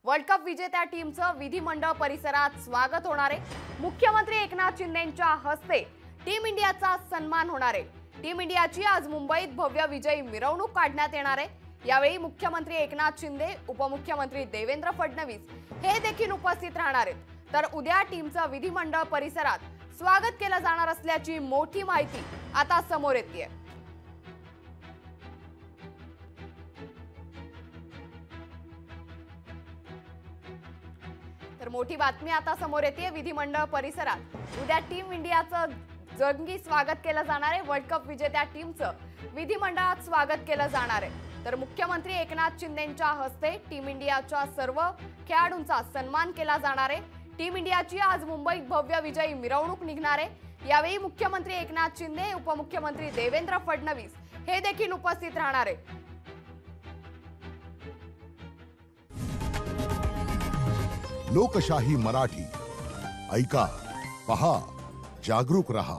World cup विजेत्या टीमचं विधिमंडळ परिसरात स्वागत होणार आहे। मुख्यमंत्री एकनाथ शिंदेंच्या हस्ते टीम इंडियाचा सन्मान होणार आहे। टीम इंडियाची आज मुंबईत भव्य विजयी मिरवणूक काढण्यात येणार आहे। यावेळी मुख्यमंत्री एकनाथ शिंदे, उपमुख्यमंत्री देवेंद्र फडणवीस हे देखील उपस्थित राहणार आहेत। तर उद्या टीमचं विधिमंडळ परिसरात स्वागत केलं जाणार असल्याची मोठी माहिती आता समोर येतेय। तर मोठी बातमी आता समोर येते। विधिमंडळ परिसरात उद्या टीम इंडियाचं जंगी स्वागत केलं जाणार आहे। वर्ल्ड कप विजेत्या टीमचं विधिमंडळात स्वागत केलं जाणार आहे। तर मुख्यमंत्री एकनाथ शिंदेंच्या हस्ते टीम इंडियाच्या सर्व खेळाडूंचा सन्मान केला जाणार आहे। टीम इंडियाची आज मुंबईत भव्य विजयी मिरवणूक निघणार आहे। यावेळी मुख्यमंत्री एकनाथ शिंदे, उपमुख्यमंत्री देवेंद्र फडणवीस हे देखील उपस्थित राहणार आहे। लोकशाही मराठी ऐका, पहा, जागरूक रहा।